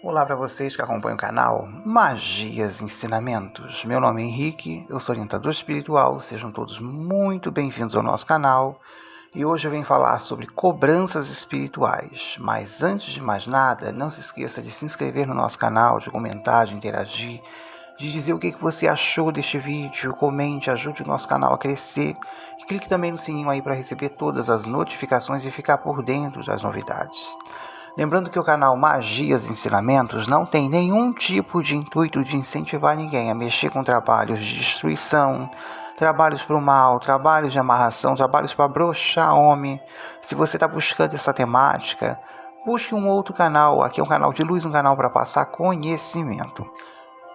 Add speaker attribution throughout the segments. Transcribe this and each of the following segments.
Speaker 1: Olá para vocês que acompanham o canal Magias e Ensinamentos. Meu nome é Henrique, eu sou orientador espiritual, sejam todos muito bem-vindos ao nosso canal. E hoje eu venho falar sobre cobranças espirituais. Mas antes de mais nada, não se esqueça de se inscrever no nosso canal, de comentar, de interagir, de dizer o que você achou deste vídeo, comente, ajude o nosso canal a crescer. E clique também no sininho aí para receber todas as notificações e ficar por dentro das novidades. Lembrando que o canal Magias e Ensinamentos não tem nenhum tipo de intuito de incentivar ninguém a mexer com trabalhos de destruição, trabalhos para o mal, trabalhos de amarração, trabalhos para broxar homem. Se você está buscando essa temática, busque um outro canal. Aqui é um canal de luz, um canal para passar conhecimento.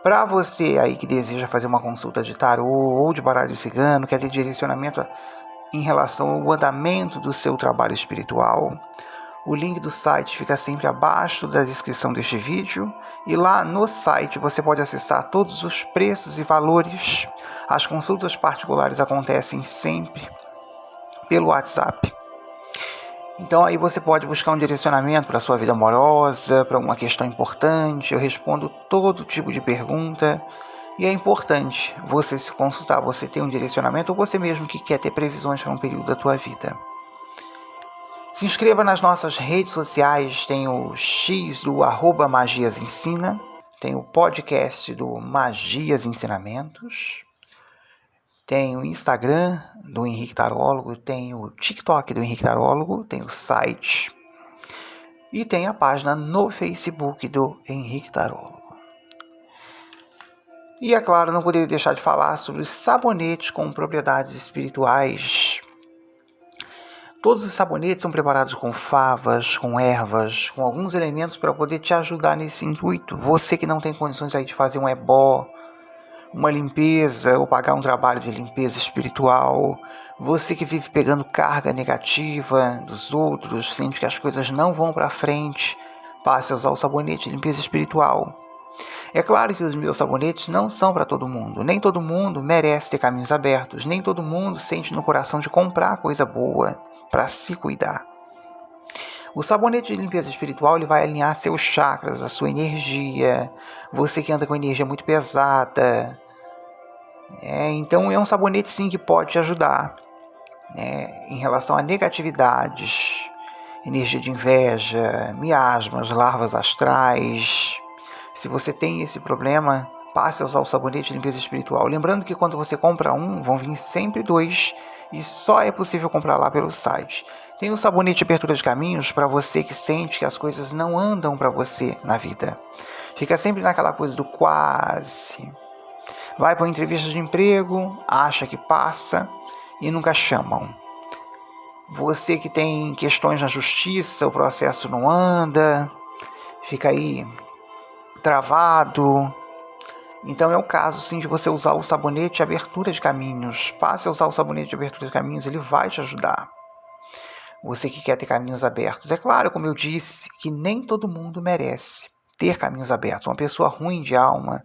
Speaker 1: Para você aí que deseja fazer uma consulta de tarô ou de baralho cigano, quer ter direcionamento em relação ao andamento do seu trabalho espiritual, o link do site fica sempre abaixo da descrição deste vídeo e lá no site você pode acessar todos os preços e valores. As consultas particulares acontecem sempre pelo WhatsApp. Então aí você pode buscar um direcionamento para a sua vida amorosa, para uma questão importante. Eu respondo todo tipo de pergunta e é importante você se consultar, você ter um direcionamento ou você mesmo que quer ter previsões para um período da tua vida. Se inscreva nas nossas redes sociais, tem o X do @magiasensina, tem o podcast do Magias Ensinamentos, tem o Instagram do Henrique Tarólogo, tem o TikTok do Henrique Tarólogo, tem o site e tem a página no Facebook do Henrique Tarólogo. E é claro, não poderia deixar de falar sobre os sabonetes com propriedades espirituais. Todos os sabonetes são preparados com favas, com ervas, com alguns elementos para poder te ajudar nesse intuito. Você que não tem condições aí de fazer um ebó, uma limpeza ou pagar um trabalho de limpeza espiritual, você que vive pegando carga negativa dos outros, sente que as coisas não vão para frente, passe a usar o sabonete de limpeza espiritual. É claro que os meus sabonetes não são para todo mundo. Nem todo mundo merece ter caminhos abertos. Nem todo mundo sente no coração de comprar coisa boa para se cuidar. O sabonete de limpeza espiritual ele vai alinhar seus chakras, a sua energia. Você que anda com energia muito pesada. Então é um sabonete sim que pode te ajudar. Em relação a negatividades, energia de inveja, miasmas, larvas astrais. Se você tem esse problema, passe a usar o sabonete de limpeza espiritual. Lembrando que quando você compra um, vão vir sempre dois e só é possível comprar lá pelo site. Tem o sabonete de abertura de caminhos para você que sente que as coisas não andam para você na vida. Fica sempre naquela coisa do quase. Vai para uma entrevista de emprego, acha que passa e nunca chamam. Você que tem questões na justiça, o processo não anda, fica aí travado. Então é o caso sim de você usar o sabonete de abertura de caminhos. Passe a usar o sabonete de abertura de caminhos, ele vai te ajudar. Você que quer ter caminhos abertos. É claro, como eu disse, que nem todo mundo merece ter caminhos abertos. Uma pessoa ruim de alma,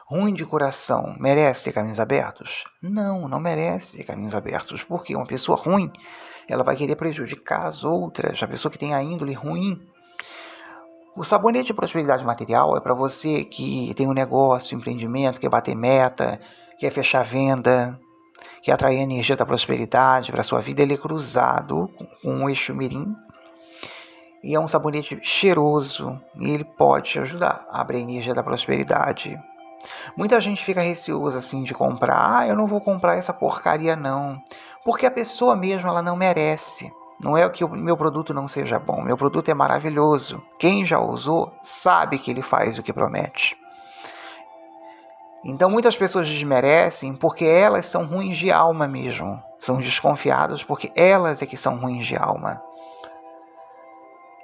Speaker 1: ruim de coração, merece ter caminhos abertos? Não, não merece ter caminhos abertos. Porque uma pessoa ruim, ela vai querer prejudicar as outras. A pessoa que tem a índole ruim. O sabonete de prosperidade material é para você que tem um negócio, empreendimento, quer bater meta, quer fechar venda, quer atrair a energia da prosperidade para a sua vida. Ele é cruzado com o eixo mirim e é um sabonete cheiroso e ele pode te ajudar a abrir a energia da prosperidade. Muita gente fica receosa assim de comprar. Eu não vou comprar essa porcaria não, porque a pessoa mesmo ela não merece. Não é que o meu produto não seja bom, meu produto é maravilhoso. Quem já usou sabe que ele faz o que promete. Então muitas pessoas desmerecem porque elas são ruins de alma mesmo. São desconfiadas porque elas é que são ruins de alma.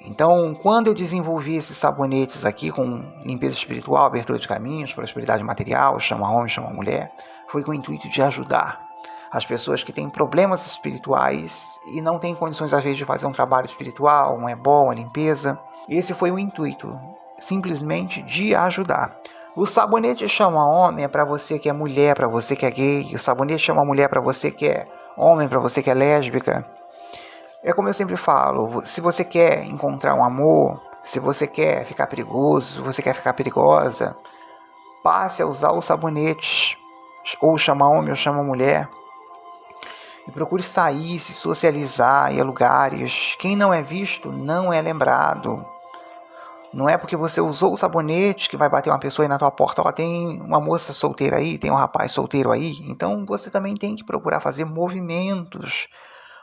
Speaker 1: Então, quando eu desenvolvi esses sabonetes aqui com limpeza espiritual, abertura de caminhos, prosperidade material, chama homem, chama mulher, foi com o intuito de ajudar as pessoas que têm problemas espirituais e não têm condições, às vezes, de fazer um trabalho espiritual, um ebó, uma limpeza. Esse foi o intuito, simplesmente de ajudar. O sabonete chama homem é para você que é mulher, para você que é gay. O sabonete chama mulher para você que é homem, para você que é lésbica. É como eu sempre falo, se você quer encontrar um amor, Se você quer ficar perigoso, você quer ficar perigosa, passe a usar os sabonetes, ou chama homem ou chama mulher, e procure sair, se socializar, ir a lugares. Quem não é visto não é lembrado. Não é porque você usou o sabonete que vai bater uma pessoa aí na tua porta. Ó, tem uma moça solteira aí, tem um rapaz solteiro aí. Então você também tem que procurar fazer movimentos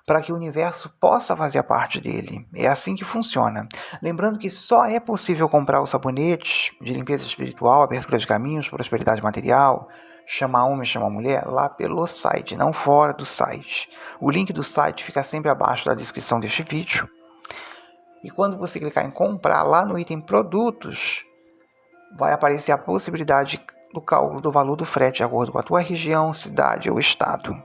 Speaker 1: para que o universo possa fazer a parte dele. É assim que funciona. Lembrando que só é possível comprar os sabonetes de limpeza espiritual, abertura de caminhos, prosperidade material, chama homem, chama mulher, lá pelo site, não fora do site. O link do site fica sempre abaixo da descrição deste vídeo. E quando você clicar em comprar, lá no item produtos, vai aparecer a possibilidade do cálculo do valor do frete de acordo com a tua região, cidade ou estado.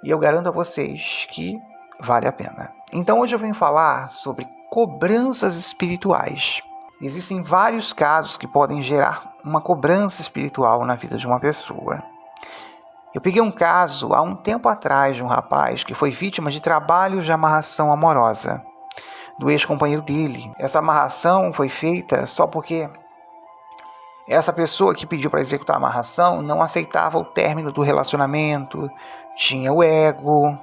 Speaker 1: E eu garanto a vocês que vale a pena. Então hoje eu venho falar sobre cobranças espirituais. Existem vários casos que podem gerar uma cobrança espiritual na vida de uma pessoa. Eu peguei um caso há um tempo atrás de um rapaz que foi vítima de trabalhos de amarração amorosa do ex-companheiro dele. Essa amarração foi feita só porque essa pessoa que pediu para executar a amarração não aceitava o término do relacionamento, tinha o ego,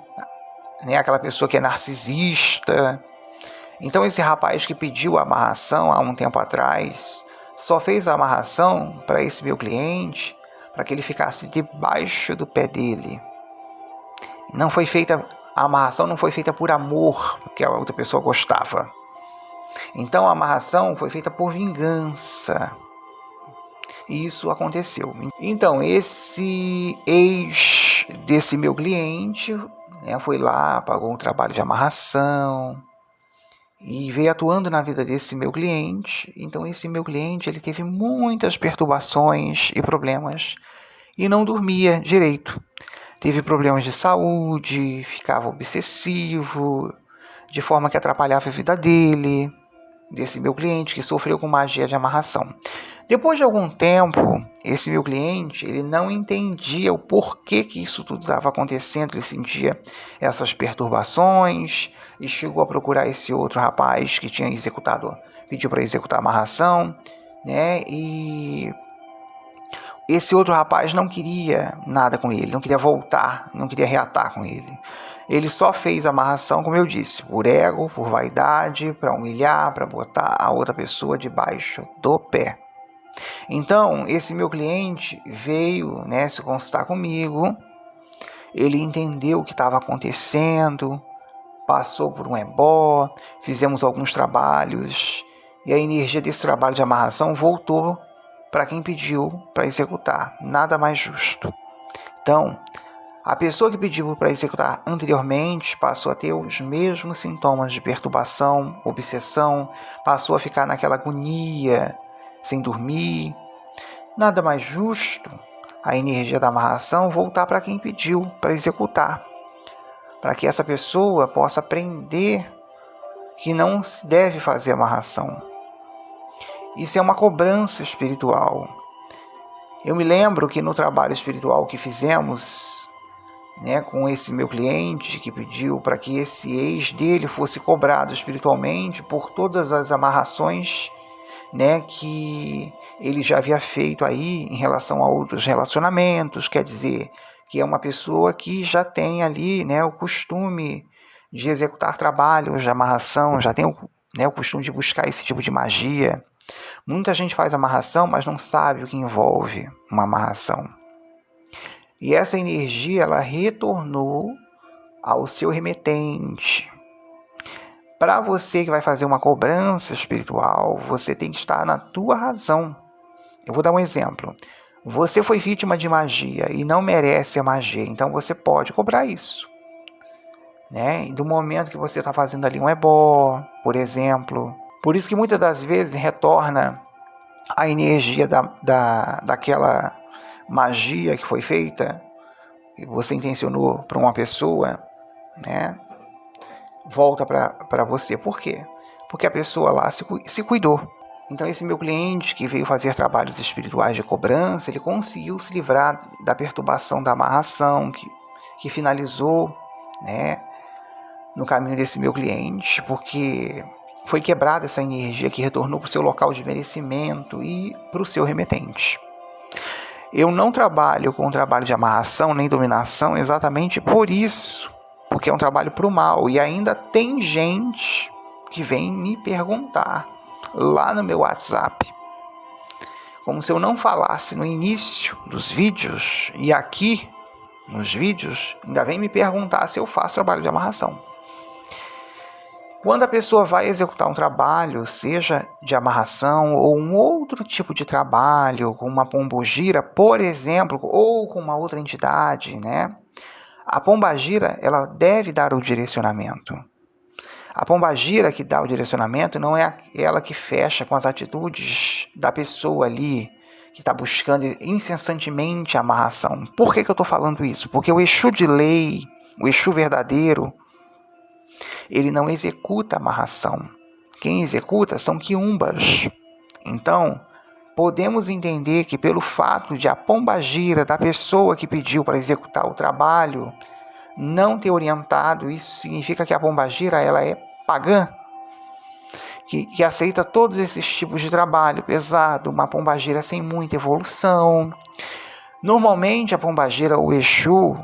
Speaker 1: né? Aquela pessoa que é narcisista. Então esse rapaz que pediu a amarração há um tempo atrás só fez a amarração para esse meu cliente, para que ele ficasse debaixo do pé dele. Não foi feita a amarração, não foi feita por amor, porque a outra pessoa gostava. Então a amarração foi feita por vingança. E isso aconteceu. Então esse ex desse meu cliente, né, foi lá, pagou um trabalho de amarração e veio atuando na vida desse meu cliente. Então esse meu cliente ele teve muitas perturbações e problemas e não dormia direito. Teve problemas de saúde, ficava obsessivo, de forma que atrapalhava a vida dele, desse meu cliente que sofreu com magia de amarração. Depois de algum tempo, esse meu cliente ele não entendia o porquê que isso tudo estava acontecendo, ele sentia essas perturbações e chegou a procurar esse outro rapaz que tinha pediu para executar a amarração, né? E esse outro rapaz não queria nada com ele, não queria voltar, não queria reatar com ele. Ele só fez a amarração, como eu disse, por ego, por vaidade, para humilhar, para botar a outra pessoa debaixo do pé. Então, esse meu cliente veio, né, se consultar comigo, ele entendeu o que estava acontecendo, passou por um ebó, fizemos alguns trabalhos, e a energia desse trabalho de amarração voltou para quem pediu para executar, nada mais justo. Então, a pessoa que pediu para executar anteriormente passou a ter os mesmos sintomas de perturbação, obsessão, passou a ficar naquela agonia, sem dormir. Nada mais justo a energia da amarração voltar para quem pediu para executar, para que essa pessoa possa aprender que não se deve fazer amarração. Isso é uma cobrança espiritual. Eu me lembro que no trabalho espiritual que fizemos, né, com esse meu cliente que pediu para que esse ex dele fosse cobrado espiritualmente por todas as amarrações, né, que ele já havia feito aí em relação a outros relacionamentos, quer dizer, que é uma pessoa que já tem ali, né, o costume de executar trabalhos de amarração, já tem o costume de buscar esse tipo de magia. Muita gente faz amarração, mas não sabe o que envolve uma amarração. E essa energia, ela retornou ao seu remetente. Para você que vai fazer uma cobrança espiritual, você tem que estar na tua razão. Eu vou dar um exemplo. Você foi vítima de magia e não merece a magia, então você pode cobrar isso, né? E do momento que você está fazendo ali um ebó, por exemplo. Por isso que muitas das vezes retorna a energia daquela magia que foi feita, e você intencionou para uma pessoa, né? Volta para você. Por quê? Porque a pessoa lá se cuidou. Então esse meu cliente que veio fazer trabalhos espirituais de cobrança, ele conseguiu se livrar da perturbação da amarração que finalizou, né, no caminho desse meu cliente, porque foi quebrada essa energia que retornou para o seu local de merecimento e para o seu remetente. Eu não trabalho com um trabalho de amarração nem dominação exatamente por isso, porque é um trabalho para o mal. E ainda tem gente que vem me perguntar lá no meu WhatsApp, como se eu não falasse no início dos vídeos, e aqui nos vídeos ainda vem me perguntar se eu faço trabalho de amarração. Quando a pessoa vai executar um trabalho, seja de amarração ou um outro tipo de trabalho, com uma pombogira, por exemplo, ou com uma outra entidade, né? A pombagira, ela deve dar o direcionamento. A pombagira que dá o direcionamento não é aquela que fecha com as atitudes da pessoa ali, que está buscando incessantemente a amarração. Por que eu estou falando isso? Porque o Exu de lei, o Exu verdadeiro, ele não executa amarração. Quem executa são quiumbas. Então, podemos entender que pelo fato de a pombagira da pessoa que pediu para executar o trabalho não ter orientado, isso significa que a pombagira ela é pagã, que aceita todos esses tipos de trabalho pesado, uma pombagira sem muita evolução. Normalmente a pombagira, o Exu,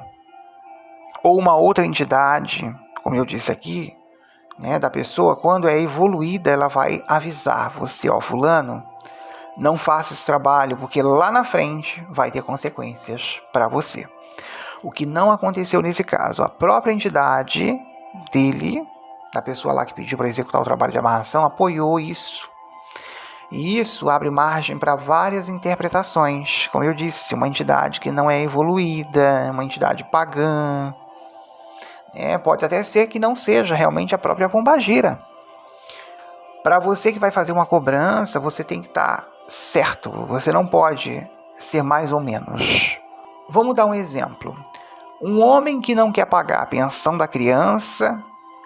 Speaker 1: ou uma outra entidade, como eu disse aqui, né, da pessoa, quando é evoluída, ela vai avisar você, fulano, não faça esse trabalho, porque lá na frente vai ter consequências para você. O que não aconteceu nesse caso, a própria entidade dele, da pessoa lá que pediu para executar o trabalho de amarração, apoiou isso. E isso abre margem para várias interpretações. Como eu disse, uma entidade que não é evoluída, uma entidade pagã. Pode até ser que não seja realmente a própria pombagira. Para você que vai fazer uma cobrança, você tem que estar certo. Você não pode ser mais ou menos. Vamos dar um exemplo. Um homem que não quer pagar a pensão da criança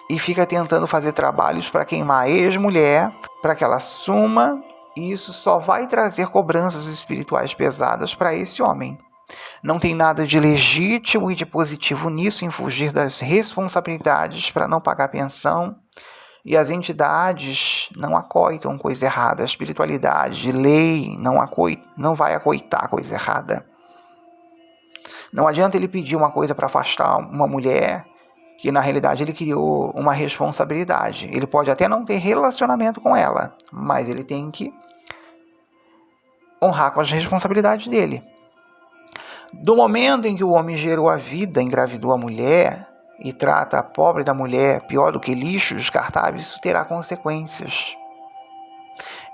Speaker 1: e fica tentando fazer trabalhos para queimar a ex-mulher, para que ela suma, e isso só vai trazer cobranças espirituais pesadas para esse homem. Não tem nada de legítimo e de positivo nisso, em fugir das responsabilidades para não pagar pensão. E as entidades não acoitam coisa errada. A espiritualidade, de lei, não vai acoitar coisa errada. Não adianta ele pedir uma coisa para afastar uma mulher, que na realidade ele criou uma responsabilidade. Ele pode até não ter relacionamento com ela, mas ele tem que honrar com as responsabilidades dele. Do momento em que o homem gerou a vida, engravidou a mulher e trata a pobre da mulher pior do que lixo descartável, isso terá consequências.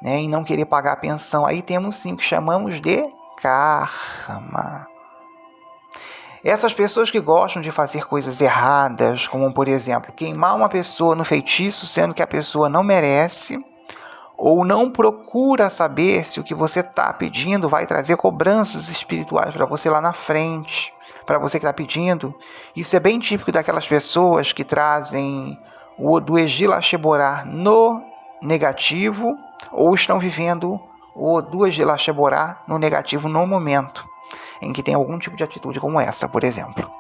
Speaker 1: Em não querer pagar a pensão, aí temos sim o que chamamos de karma. Essas pessoas que gostam de fazer coisas erradas, como por exemplo, queimar uma pessoa no feitiço, sendo que a pessoa não merece, ou não procura saber se o que você está pedindo vai trazer cobranças espirituais para você lá na frente, para você que está pedindo. Isso é bem típico daquelas pessoas que trazem o do Egila Sheborá no negativo, ou estão vivendo o do Egila Sheborá no negativo no momento em que tem algum tipo de atitude como essa, por exemplo.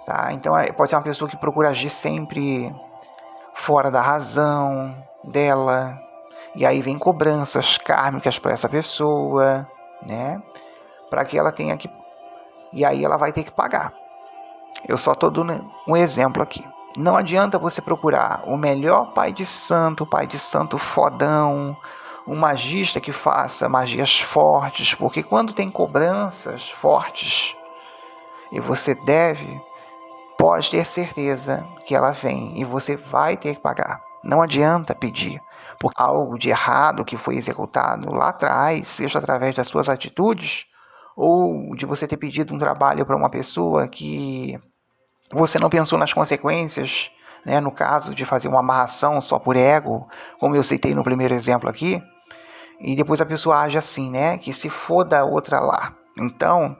Speaker 1: Tá? Então pode ser uma pessoa que procura agir sempre fora da razão dela, e aí vem cobranças kármicas para essa pessoa, né? Para que ela tenha que... E aí ela vai ter que pagar. Eu só estou dando um exemplo aqui. Não adianta você procurar o melhor pai de santo fodão, um magista que faça magias fortes, porque quando tem cobranças fortes e você deve, pode ter certeza que ela vem e você vai ter que pagar. Não adianta pedir por algo de errado que foi executado lá atrás, seja através das suas atitudes, ou de você ter pedido um trabalho para uma pessoa que você não pensou nas consequências, né? No caso de fazer uma amarração só por ego, como eu citei no primeiro exemplo aqui, e depois a pessoa age assim, né? Que se foda a outra lá. Então,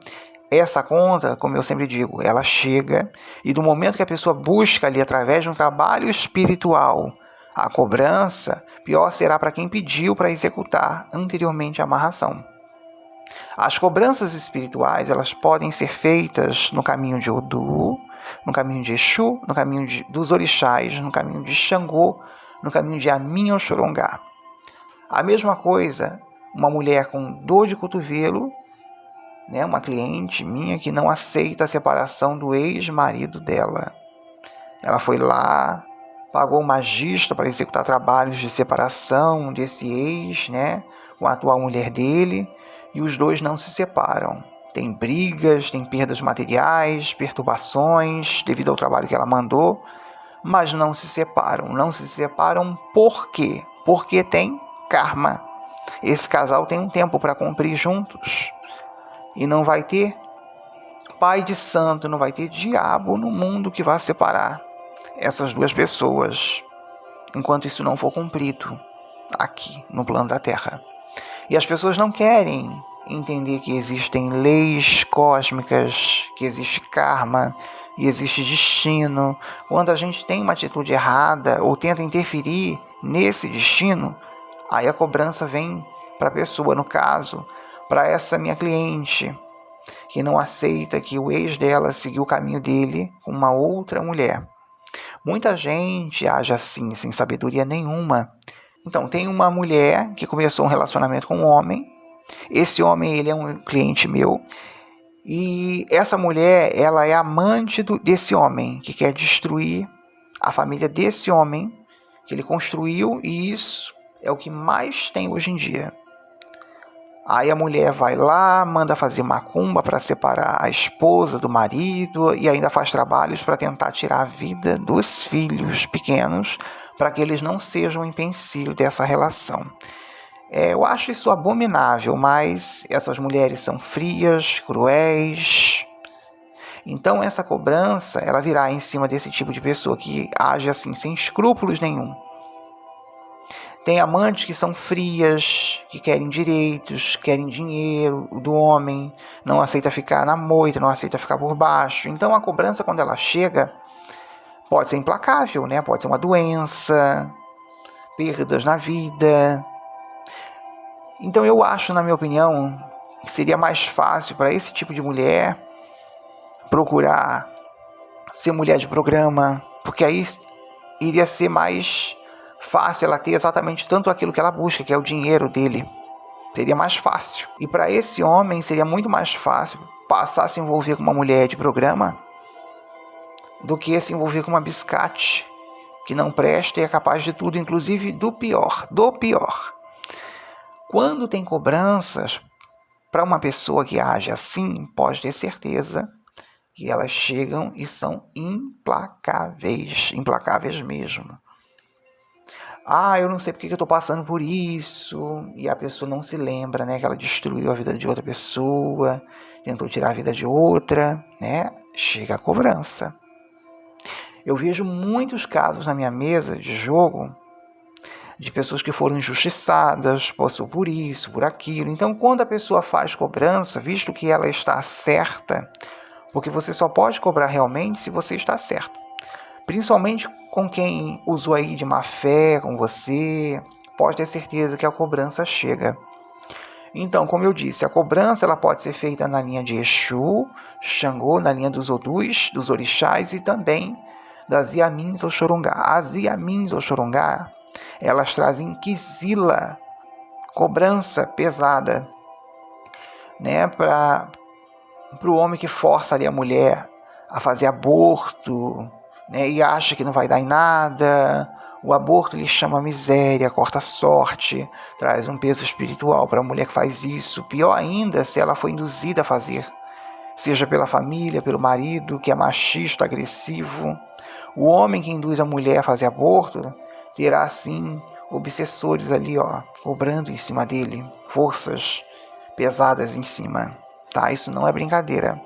Speaker 1: essa conta, como eu sempre digo, ela chega, e do momento que a pessoa busca ali, através de um trabalho espiritual, a cobrança, pior será para quem pediu para executar anteriormente a amarração. As cobranças espirituais, elas podem ser feitas no caminho de Odu, no caminho de Exu, no caminho dos orixás, no caminho de Xangô, no caminho de Amin ao Xorongá. A mesma coisa, uma mulher com dor de cotovelo, né, uma cliente minha que não aceita a separação do ex-marido dela. Ela foi lá, pagou um magista para executar trabalhos de separação desse ex, né, com a atual mulher dele, e os dois não se separam. Tem brigas, tem perdas materiais, perturbações devido ao trabalho que ela mandou, mas não se separam. Não se separam por quê? Porque tem karma. Esse casal tem um tempo para cumprir juntos. E não vai ter pai de santo, não vai ter diabo no mundo que vá separar essas duas pessoas, enquanto isso não for cumprido aqui no plano da Terra. E as pessoas não querem entender que existem leis cósmicas, que existe karma e existe destino. Quando a gente tem uma atitude errada ou tenta interferir nesse destino, aí a cobrança vem para a pessoa, no caso, para essa minha cliente, que não aceita que o ex dela seguiu o caminho dele com uma outra mulher. Muita gente age assim, sem sabedoria nenhuma. Então, tem uma mulher que começou um relacionamento com um homem. Esse homem, ele é um cliente meu. E essa mulher, ela é amante desse homem, que quer destruir a família desse homem, que ele construiu, e isso é o que mais tem hoje em dia. Aí a mulher vai lá, manda fazer macumba para separar a esposa do marido e ainda faz trabalhos para tentar tirar a vida dos filhos pequenos, para que eles não sejam um empecilho dessa relação. Eu acho isso abominável, mas essas mulheres são frias, cruéis. Então essa cobrança, ela virá em cima desse tipo de pessoa que age assim, sem escrúpulos nenhum. Tem amantes que são frias, que querem direitos, querem dinheiro do homem, não aceita ficar na moita, não aceita ficar por baixo. Então a cobrança, quando ela chega, pode ser implacável, né? Pode ser uma doença, perdas na vida. Então eu acho, na minha opinião, que seria mais fácil para esse tipo de mulher procurar ser mulher de programa, porque aí iria ser mais fácil ela ter exatamente tanto aquilo que ela busca, que é o dinheiro dele. Seria mais fácil. E para esse homem seria muito mais fácil passar a se envolver com uma mulher de programa do que se envolver com uma biscate que não presta e é capaz de tudo, inclusive do pior, do pior. Quando tem cobranças para uma pessoa que age assim, pode ter certeza que elas chegam e são implacáveis, implacáveis mesmo. Eu não sei porque eu estou passando por isso, e a pessoa não se lembra, né, que ela destruiu a vida de outra pessoa, tentou tirar a vida de outra, né, chega a cobrança. Eu vejo muitos casos na minha mesa de jogo, de pessoas que foram injustiçadas, passou por isso, por aquilo. Então, quando a pessoa faz cobrança, visto que ela está certa, porque você só pode cobrar realmente se você está certo. Principalmente com quem usou aí de má fé com você, pode ter certeza que a cobrança chega. Então, como eu disse, a cobrança ela pode ser feita na linha de Exu, Xangô, na linha dos Odus, dos orixás e também das Iamins ou Xorongá. As Iamins ou Xorongá, elas trazem quizila, cobrança pesada, né, para o homem que força ali a mulher a fazer aborto, né, e acha que não vai dar em nada. O aborto lhe chama miséria, corta sorte, traz um peso espiritual para a mulher que faz isso. Pior ainda se ela foi induzida a fazer, seja pela família, pelo marido, que é machista, agressivo. O homem que induz a mulher a fazer aborto terá, sim, obsessores ali, cobrando em cima dele, forças pesadas em cima. Tá? Isso não é brincadeira.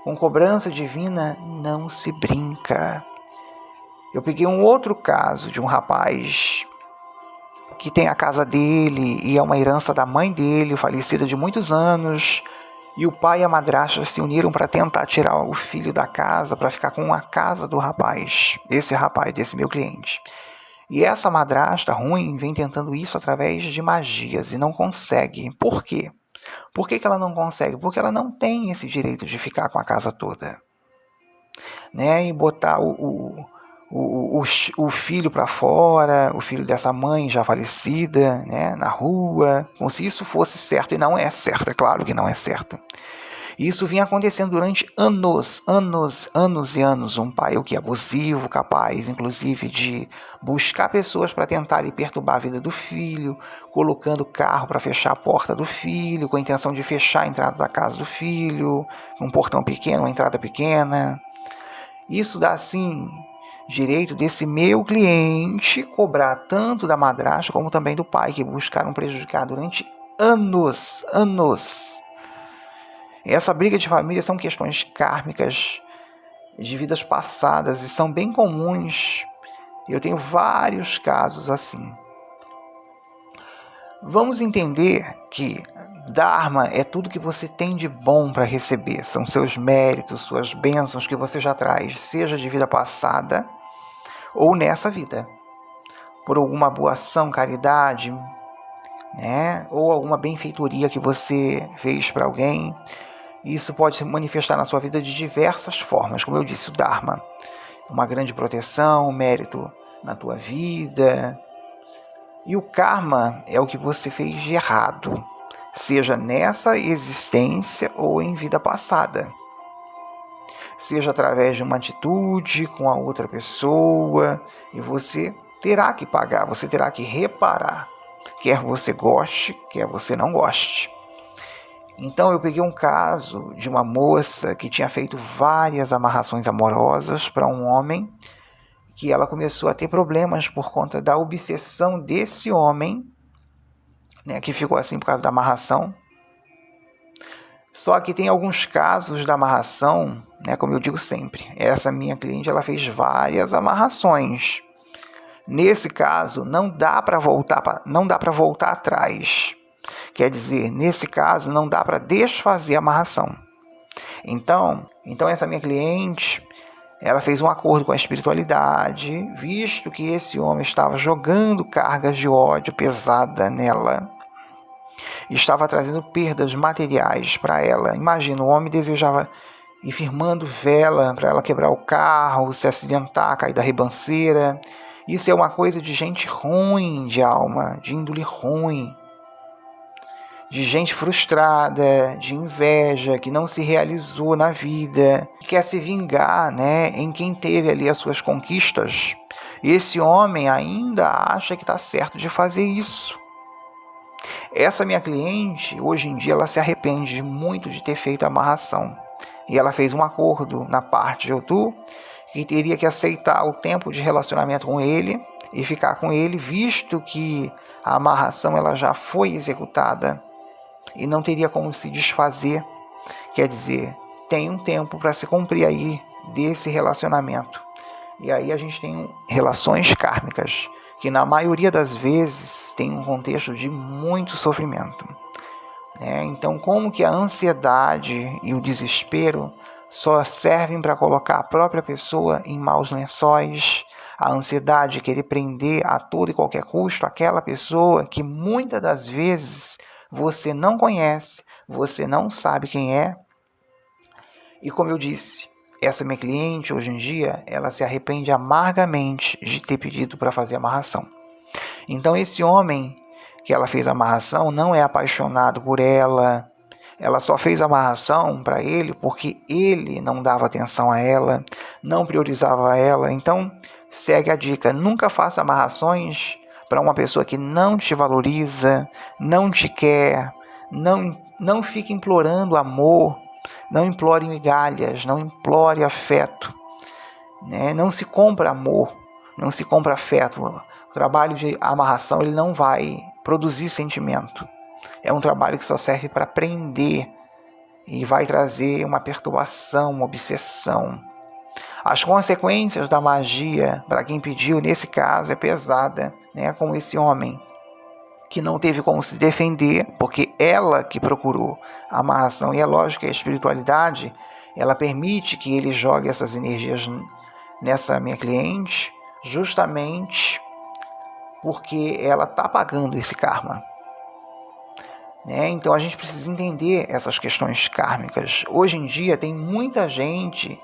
Speaker 1: Com cobrança divina não se brinca. Eu peguei um outro caso de um rapaz que tem a casa dele e é uma herança da mãe dele, falecida de muitos anos, e o pai e a madrasta se uniram para tentar tirar o filho da casa, para ficar com a casa do rapaz, desse meu cliente. E essa madrasta ruim vem tentando isso através de magias e não consegue. Por quê? Por que ela não consegue? Porque ela não tem esse direito de ficar com a casa toda, né? E botar o filho para fora, o filho dessa mãe já falecida, né, na rua, como se isso fosse certo, e não é certo, é claro que não é certo. Isso vinha acontecendo durante anos e anos. Um pai que abusivo, capaz inclusive de buscar pessoas para tentar perturbar a vida do filho, colocando carro para fechar a porta do filho, com a intenção de fechar a entrada da casa do filho, um portão pequeno, uma entrada pequena. Isso dá, assim, direito desse meu cliente cobrar tanto da madrasta como também do pai, que buscaram prejudicar durante anos. Essa briga de família são questões kármicas de vidas passadas e são bem comuns. Eu tenho vários casos assim. Vamos entender que Dharma é tudo que você tem de bom para receber. São seus méritos, suas bênçãos que você já traz, seja de vida passada ou nessa vida. Por alguma boa ação, caridade, né? Ou alguma benfeitoria que você fez para alguém. Isso pode se manifestar na sua vida de diversas formas. Como eu disse, o Dharma, uma grande proteção, mérito na tua vida. E o Karma é o que você fez de errado, seja nessa existência ou em vida passada. Seja através de uma atitude com a outra pessoa, e você terá que pagar, você terá que reparar, quer você goste, quer você não goste. Então eu peguei um caso de uma moça que tinha feito várias amarrações amorosas para um homem, que ela começou a ter problemas por conta da obsessão desse homem, né, que ficou assim por causa da amarração. Só que tem alguns casos da amarração, né, como eu digo sempre, essa minha cliente ela fez várias amarrações. Nesse caso não dá para voltar atrás. Quer dizer, nesse caso não dá para desfazer a amarração. Então essa minha cliente, ela fez um acordo com a espiritualidade, visto que esse homem estava jogando cargas de ódio pesada nela, estava trazendo perdas materiais para ela. Imagina, o homem desejava ir firmando vela para ela quebrar o carro, se acidentar, cair da ribanceira. Isso é uma coisa de gente ruim de alma, de índole ruim, de gente frustrada, de inveja, que não se realizou na vida, que quer se vingar, né, em quem teve ali as suas conquistas. E esse homem ainda acha que está certo de fazer isso. Essa minha cliente, hoje em dia, ela se arrepende muito de ter feito a amarração. E ela fez um acordo na parte de Otu, que teria que aceitar o tempo de relacionamento com ele e ficar com ele, visto que a amarração ela já foi executada e não teria como se desfazer. Quer dizer, tem um tempo para se cumprir aí desse relacionamento. E aí a gente tem relações kármicas, que na maioria das vezes tem um contexto de muito sofrimento. Então, como que a ansiedade e o desespero só servem para colocar a própria pessoa em maus lençóis? A ansiedade querer prender a todo e qualquer custo aquela pessoa que muitas das vezes você não conhece, você não sabe quem é. E como eu disse, essa minha cliente, hoje em dia, ela se arrepende amargamente de ter pedido para fazer amarração. Então, esse homem que ela fez a amarração não é apaixonado por ela. Ela só fez a amarração para ele porque ele não dava atenção a ela, não priorizava ela. Então, segue a dica, nunca faça amarrações para uma pessoa que não te valoriza, não te quer, não fique implorando amor, não implore migalhas, não implore afeto. Não se compra amor, não se compra afeto. O trabalho de amarração ele não vai produzir sentimento. É um trabalho que só serve para prender e vai trazer uma perturbação, uma obsessão. As consequências da magia, para quem pediu, nesse caso, é pesada, como esse homem, que não teve como se defender, porque ela que procurou a amarração. E é lógico que a espiritualidade, ela permite que ele jogue essas energias nessa minha cliente, justamente porque ela está pagando esse karma. Então a gente precisa entender essas questões kármicas. Hoje em dia tem muita gente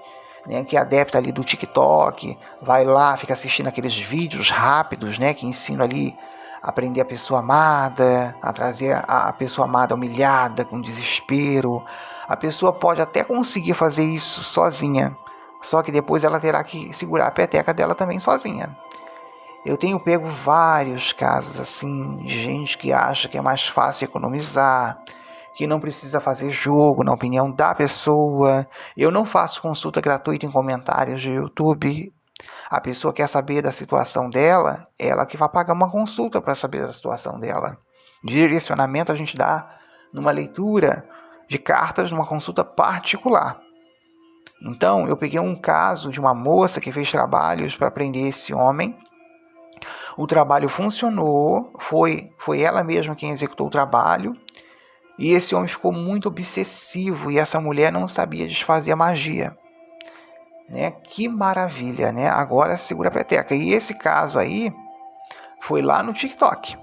Speaker 1: né, que é adepta ali do TikTok, vai lá, fica assistindo aqueles vídeos rápidos, né, que ensinam ali a prender a pessoa amada, a trazer a pessoa amada humilhada, com desespero. A pessoa pode até conseguir fazer isso sozinha, só que depois ela terá que segurar a peteca dela também sozinha. Eu tenho pego vários casos assim, de gente que acha que é mais fácil economizar, que não precisa fazer jogo na opinião da pessoa. Eu não faço consulta gratuita em comentários de YouTube. A pessoa quer saber da situação dela, ela que vai pagar uma consulta para saber da situação dela. Direcionamento a gente dá numa leitura de cartas, numa consulta particular. Então, eu peguei um caso de uma moça que fez trabalhos para prender esse homem. O trabalho funcionou, foi ela mesma quem executou o trabalho, e esse homem ficou muito obsessivo, e essa mulher não sabia desfazer a magia. Né? Que maravilha, né? Agora segura a peteca. E esse caso aí foi lá no TikTok.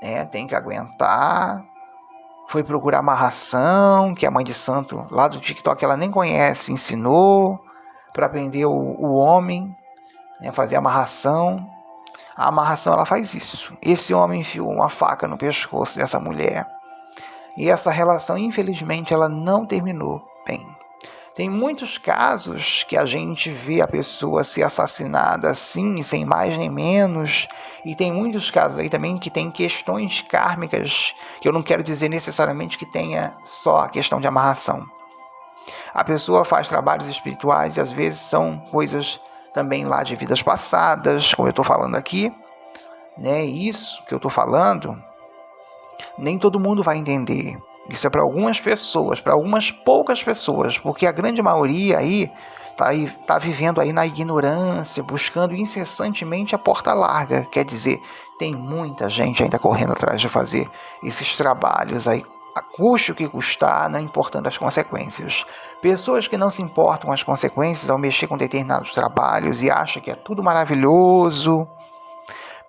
Speaker 1: Né? Tem que aguentar. Foi procurar amarração, que a mãe de santo lá do TikTok ela nem conhece, ensinou para prender o homem, né? Fazer amarração. A amarração ela faz isso. Esse homem enfiou uma faca no pescoço dessa mulher. E essa relação, infelizmente, ela não terminou bem. Tem muitos casos que a gente vê a pessoa ser assassinada assim, sem mais nem menos. E tem muitos casos aí também que tem questões kármicas, que eu não quero dizer necessariamente que tenha só a questão de amarração. A pessoa faz trabalhos espirituais e às vezes são coisas também lá de vidas passadas, como eu estou falando aqui. Né? Isso que eu estou falando, nem todo mundo vai entender. Isso é para algumas pessoas, para algumas poucas pessoas, porque a grande maioria aí tá vivendo aí na ignorância, buscando incessantemente a porta larga. Quer dizer, tem muita gente ainda correndo atrás de fazer esses trabalhos aí, a custe o que custar, não importando as consequências. Pessoas que não se importam com as consequências ao mexer com determinados trabalhos e acham que é tudo maravilhoso.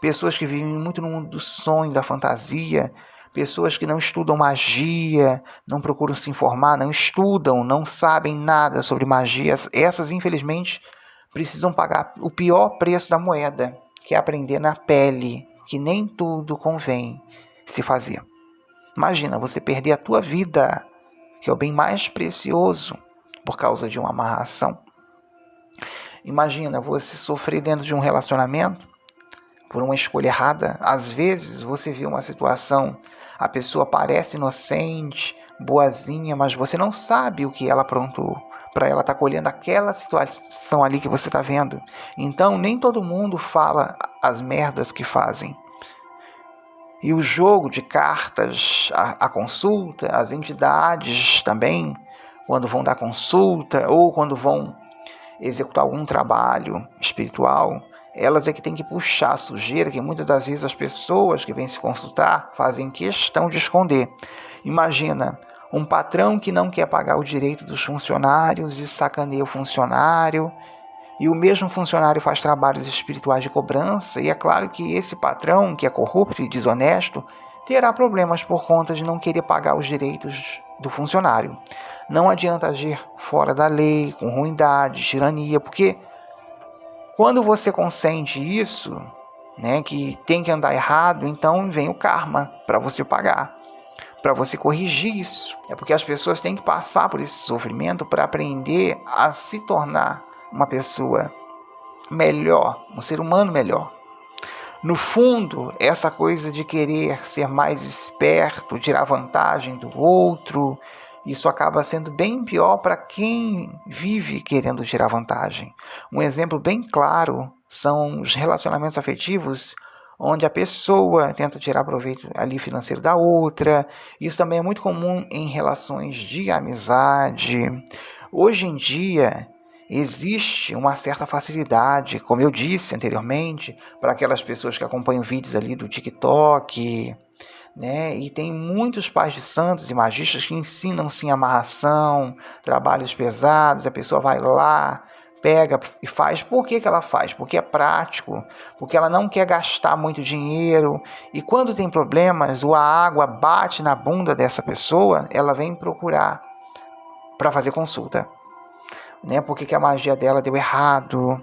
Speaker 1: Pessoas que vivem muito no mundo do sonho, da fantasia. Pessoas que não estudam magia, não procuram se informar, não estudam, não sabem nada sobre magia. Essas, infelizmente, precisam pagar o pior preço da moeda, que é aprender na pele, que nem tudo convém se fazer. Imagina você perder a tua vida, que é o bem mais precioso, por causa de uma amarração. Imagina você sofrer dentro de um relacionamento por uma escolha errada. Às vezes você vê uma situação, a pessoa parece inocente, boazinha, mas você não sabe o que ela aprontou para ela estar colhendo aquela situação ali que você está vendo. Então nem todo mundo fala as merdas que fazem. E o jogo de cartas, a consulta, as entidades também, quando vão dar consulta ou quando vão executar algum trabalho espiritual, elas é que têm que puxar a sujeira que muitas das vezes as pessoas que vêm se consultar fazem questão de esconder. Imagina um patrão que não quer pagar o direito dos funcionários e sacaneia o funcionário, e o mesmo funcionário faz trabalhos espirituais de cobrança, e é claro que esse patrão, que é corrupto e desonesto, terá problemas por conta de não querer pagar os direitos do funcionário. Não adianta agir fora da lei, com ruindade, tirania, porque quando você consente isso, né, que tem que andar errado, então vem o karma para você pagar, para você corrigir isso. É porque as pessoas têm que passar por esse sofrimento para aprender a se tornar uma pessoa melhor, um ser humano melhor. No fundo, essa coisa de querer ser mais esperto, tirar vantagem do outro, isso acaba sendo bem pior para quem vive querendo tirar vantagem. Um exemplo bem claro são os relacionamentos afetivos, onde a pessoa tenta tirar proveito ali financeiro da outra. Isso também é muito comum em relações de amizade. Hoje em dia, existe uma certa facilidade, como eu disse anteriormente, para aquelas pessoas que acompanham vídeos ali do TikTok, né? E tem muitos pais de santos e magistas que ensinam sim amarração, trabalhos pesados, a pessoa vai lá, pega e faz. Por que ela faz? Porque é prático, porque ela não quer gastar muito dinheiro, e quando tem problemas, ou a água bate na bunda dessa pessoa, ela vem procurar para fazer consulta. né? Por que a magia dela deu errado.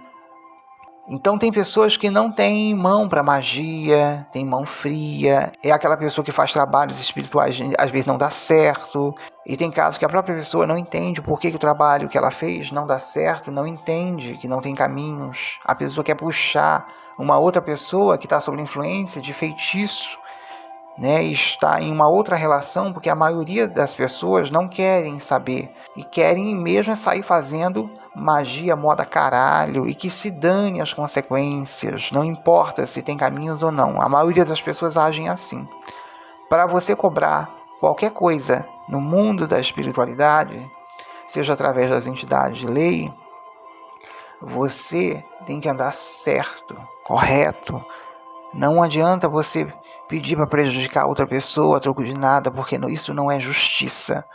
Speaker 1: Então tem pessoas que não têm mão para magia, tem mão fria, é aquela pessoa que faz trabalhos espirituais, às vezes não dá certo, e tem casos que a própria pessoa não entende por que o trabalho que ela fez não dá certo, não entende que não tem caminhos. A pessoa quer puxar uma outra pessoa que está sob influência de feitiço, né, e está em uma outra relação, porque a maioria das pessoas não querem saber e querem mesmo sair fazendo magia moda caralho e que se dane as consequências, não importa se tem caminhos ou não. A maioria das pessoas agem assim. Para você cobrar qualquer coisa no mundo da espiritualidade, seja através das entidades de lei, você tem que andar certo, correto. Não adianta você pedir para prejudicar outra pessoa a troco de nada, porque isso não é justiça,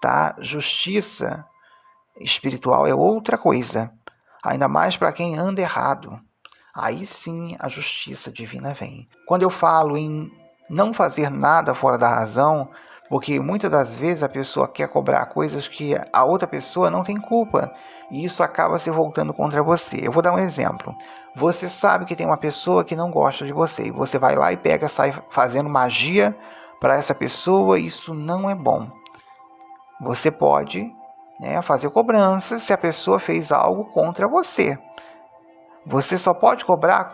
Speaker 1: tá? Justiça espiritual é outra coisa, ainda mais para quem anda errado. Aí sim a justiça divina vem. Quando eu falo em não fazer nada fora da razão, porque muitas das vezes a pessoa quer cobrar coisas que a outra pessoa não tem culpa, e isso acaba se voltando contra você. Eu vou dar um exemplo. Você sabe que tem uma pessoa que não gosta de você, e você vai lá e sai fazendo magia para essa pessoa, isso não é bom. Você pode, né, fazer cobrança se a pessoa fez algo contra você. Você só pode cobrar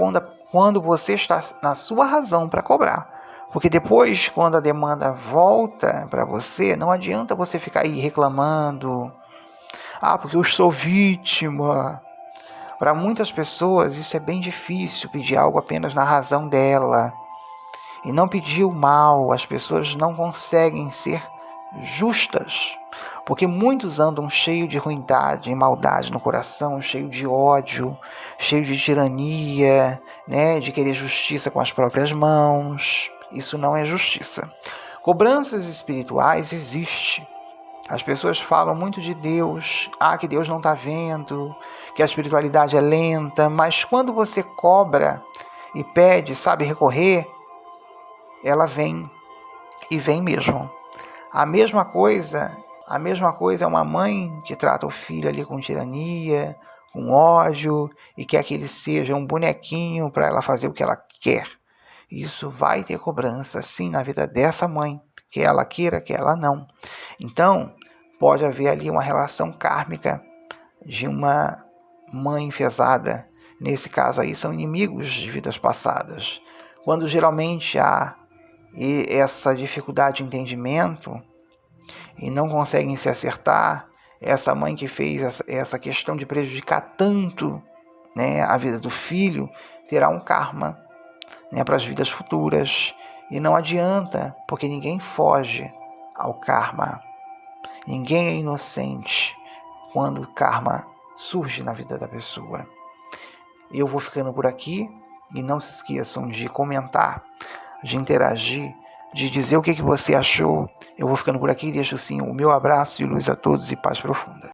Speaker 1: quando você está na sua razão para cobrar. Porque depois, quando a demanda volta para você, não adianta você ficar aí reclamando. Ah, porque eu sou vítima. Para muitas pessoas, isso é bem difícil, pedir algo apenas na razão dela. E não pedir o mal, as pessoas não conseguem ser justas. Porque muitos andam cheios de ruindade e maldade no coração, cheio de ódio, cheio de tirania, né, de querer justiça com as próprias mãos. Isso não é justiça. Cobranças espirituais existem. As pessoas falam muito de Deus, que Deus não está vendo, que a espiritualidade é lenta, mas quando você cobra e pede, sabe recorrer, ela vem, e vem mesmo. A mesma coisa é uma mãe que trata o filho ali com tirania, com ódio, e quer que ele seja um bonequinho para ela fazer o que ela quer. Isso vai ter cobrança, sim, na vida dessa mãe, que ela queira, que ela não. Então, pode haver ali uma relação kármica de uma mãe enfesada. Nesse caso aí, são inimigos de vidas passadas. Quando geralmente há essa dificuldade de entendimento e não conseguem se acertar, essa mãe que fez essa questão de prejudicar tanto, né, a vida do filho, terá um karma, né, para as vidas futuras. E não adianta, porque ninguém foge ao karma. Ninguém é inocente quando o karma surge na vida da pessoa. Eu vou ficando por aqui e não se esqueçam de comentar, de interagir, de dizer o que você achou. Eu vou ficando por aqui e deixo sim o meu abraço de luz a todos e paz profunda.